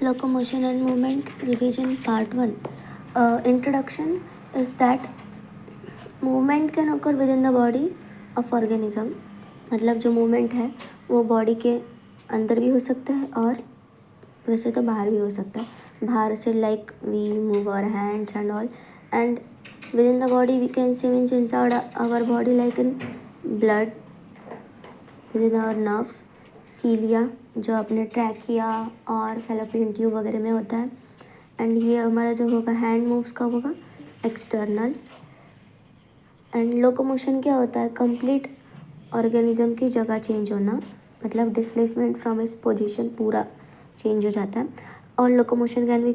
Locomotion and movement revision part 1. Introduction is that movement can occur within the body of organism. मतलब जो movement है वो body के अंदर भी हो सकता है और वैसे तो बाहर भी हो सकता है. बाहर से like we move our hands and all, and within the body we can see means inside our body like in blood, within our nerves, सीलिया जो अपने ट्रैकिया और फैलोपियन ट्यूब वगैरह में होता है. एंड ये हमारा जो होगा हैंड मूव्स का होगा एक्सटर्नल. एंड लोकोमोशन क्या होता है? कंप्लीट ऑर्गेनिज्म की जगह चेंज होना, मतलब डिस्प्लेसमेंट फ्रॉम इस पोजीशन पूरा चेंज हो जाता है. और locomotion can be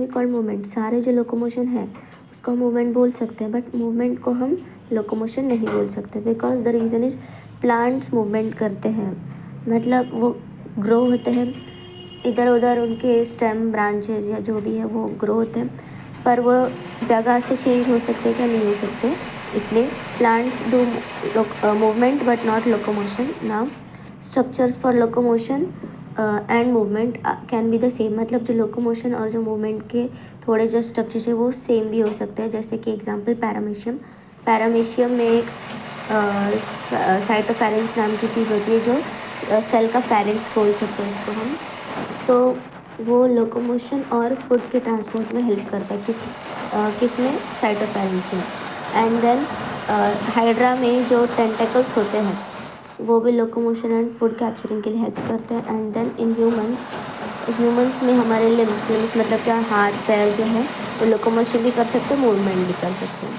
called movement. सारे जो लोकोमोशन है उसको मूवमेंट बोल सकते हैं, बट मूवमेंट को हम लोकोमोशन नहीं बोल सकते because the reason is plants movement करते हैं, मतलब वो ग्रो होते हैं इधर उधर, उनके स्टेम ब्रांचेस या जो भी है वो ग्रो होते हैं, पर वो जगह से चेंज हो सकते क्या? नहीं हो सकते. इसलिए plants do movement but not locomotion. Now structures for locomotion and movement can be the same. मतलब जो लोकोमोशन और जो मूवमेंट के थोड़े जो स्ट्रक्चर्स है वो सेम भी हो सकते हैं. जैसे कि एग्जांपल पैरामीशियम में एक साइटोफेरेंस नाम की चीज़ होती है जो सेल का फेरेंस बोल सकते हैं इसको हम. तो वो लोकोमोशन और फूड के ट्रांसपोर्ट में हेल्प करता है. किस में? साइटोफेरेंस में. एंड देन हाइड्रा में जो टेंटेकल्स होते हैं वो भी लोकोमोशन एंड फूड कैप्चरिंग के लिए हेल्प करते हैं. एंड देन इन ह्यूमंस में हमारे लिम्स मतलब क्या, हाथ पैर जो है वो लोकोमोशन भी कर सकते हैं, मूवमेंट भी कर सकते हैं.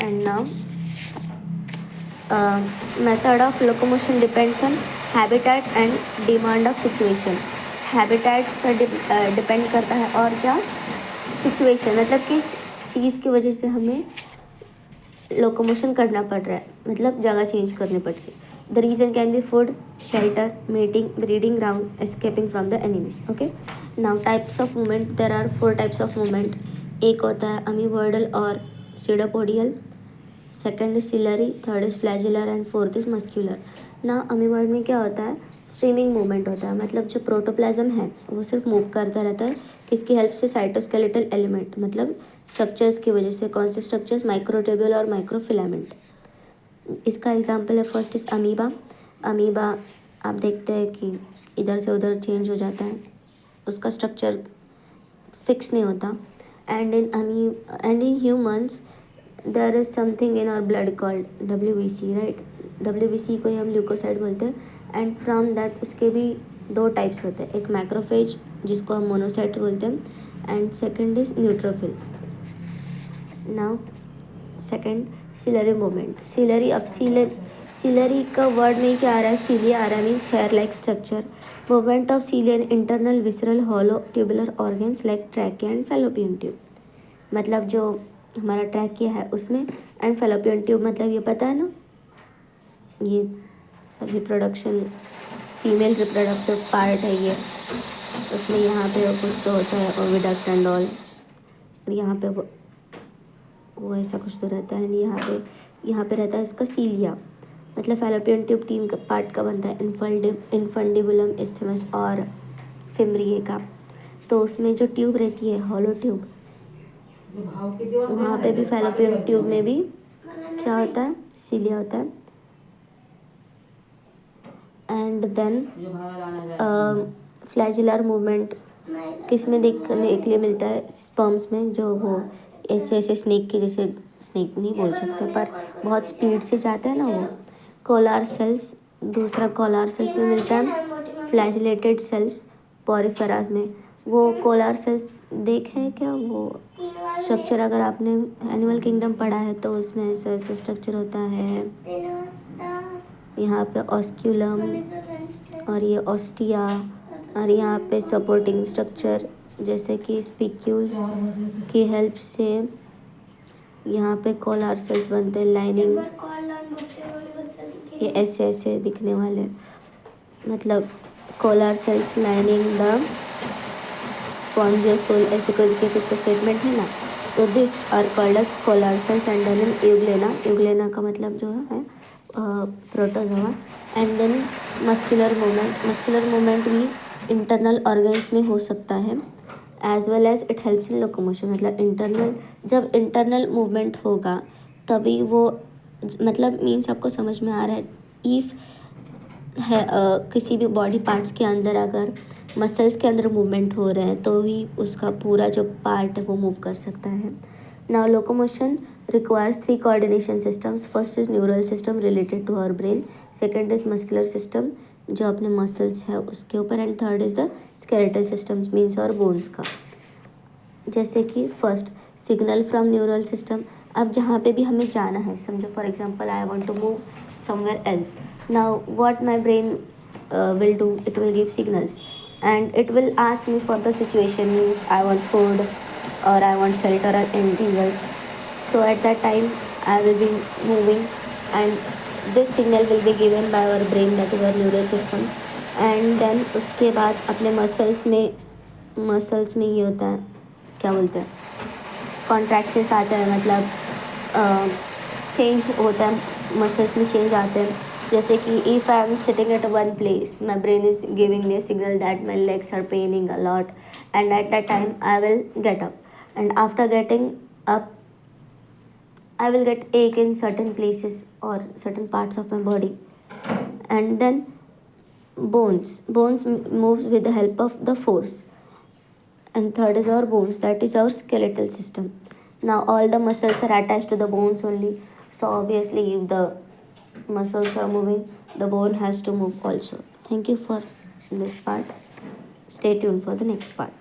And now method of locomotion depends on habitat and demand of situation. Habitat पर डिपेंड करता है और क्या? सिचुएशन, मतलब किस चीज़ की वजह से हमें लोकोमोशन करना पड़ रहा है, मतलब जगह चेंज करनी पड़ रही है. The reason can be food, shelter, meeting, breeding ground, escaping from the enemies. Okay, now types of movement. There are 4 types of movement. एक होता है अमीबॉइडल और pseudopodial, second is ciliary, third is flagellar and fourth is muscular. ना amoeboid में क्या होता है? Streaming movement होता है, मतलब जो प्रोटोप्लाज्म है वो सिर्फ मूव करता रहता है. किसकी हेल्प से? साइटोस्केलेटल एलिमेंट, मतलब स्ट्रक्चर्स की वजह से. कौन से स्ट्रक्चर्स? माइक्रोट्यूब्यूल और माइक्रोफिलामेंट. इसका एग्जांपल है फर्स्ट इज अमीबा. आप देखते हैं कि इधर से उधर चेंज हो जाता है, उसका स्ट्रक्चर फिक्स नहीं होता. And in humans there is something in our blood called WBC, right? WBC को ही हम ल्यूकोसाइड बोलते हैं. एंड फ्रॉम दैट उसके भी 2 टाइप्स होते हैं. एक मैक्रोफेज जिसको हम मोनोसाइट बोलते हैं, and second is neutrophil. Now second, ciliary movement. Ciliary का वर्ड में क्या आ रहा है? सीलिया आ रहा है, means hair like structure. Movement of cilia in internal visceral hollow tubular organs like trachea and fallopian tube. मतलब जो हमारा ट्रैकिया है उसमें, एंड फैलोपियन ट्यूब मतलब ये पता है ना, ये रिप्रोडक्शन, फीमेल रिप्रोडक्टिव पार्ट है ये. उसमें यहाँ पे कुछ तो होता है ओविडक्ट एंड ऑल, और यहाँ पे वो ऐसा कुछ तो रहता है. एंड यहाँ पे रहता है इसका सीलिया. मतलब फैलोपियन ट्यूब 3 पार्ट का बनता है, इनफंडिबुलम, इस्थमस और फिमरिए का. तो उसमें जो ट्यूब रहती है हॉलो ट्यूब, वहाँ पे भी फैलोपियन ट्यूब में भी क्या होता है? सीलिया होता है. एंड देन फ्लैजिलर मूवमेंट किस में देखने के लिए मिलता है? स्पर्म्स में, जो वो ऐसे स्नेक के जैसे, स्नेक नहीं बोल सकते पर बहुत स्पीड से जाता है ना वो. कोलार सेल्स, दूसरा कोलार सेल्स में मिलता है. फ्लैजिलेटेड सेल्स पॉरीफेरास में. वो कोलार सेल्स देखे हैं क्या? वो स्ट्रक्चर अगर आपने एनिमल किंगडम पढ़ा है तो उसमें ऐसा स्ट्रक्चर होता है. यहाँ पे ऑस्क्यूलम और ये ऑस्टिया, और यहाँ पे सपोर्टिंग स्ट्रक्चर जैसे कि स्पिक्यूल्स की हेल्प से यहाँ पे कोलार सेल्स बनते हैं. लाइनिंग ये ऐसे दिखने वाले, मतलब collar cells lining the spongiocoel, ऐसे करके कुछ तो स्टेटमेंट है ना. तो this are called as collar cells and euglena. Euglena का मतलब जो है protozoa. And then muscular movement भी इंटरनल ऑर्गन्स में हो सकता है, as well as it helps in locomotion. मतलब जब इंटरनल मूवमेंट होगा तभी वो, मतलब मीन्स आपको समझ में आ रहा है। इफ़ है किसी भी बॉडी पार्ट्स के अंदर अगर मसल्स के अंदर मूवमेंट हो रहे हैं तो ही उसका पूरा जो पार्ट है वो मूव कर सकता है। Now locomotion requires three coordination systems. First is neural system related to our brain, second is muscular system जो अपने मसल्स है उसके ऊपर, and third is the skeletal systems means और बोन्स का। जैसे कि first signal from neural system. अब जहाँ पे भी हमें जाना है, समझो for example I want to move somewhere else, now what my brain will do, it will give signals and it will ask me for the situation, means I want food or I want shelter or anything else. So at that time I will be moving and this signal will be given by our brain, that is our neural system. And then उसके बाद अपने muscles में ये होता है, क्या बोलते हैं, कॉन्ट्रैक्शंस आते हैं, मतलब चेंज होता है, मसल्स में चेंज आते हैं। जैसे कि if I am sitting at one place, my brain is giving me signal that my legs are paining a lot, and at that time I will get up, and after getting up I will get ache in certain places or certain parts of my body. And then bones moves with the help of the force. And third is our bones, that is our skeletal system. Now all the muscles are attached to the bones only, so obviously if the muscles are moving, the bone has to move also. Thank you for this part. Stay tuned for the next part.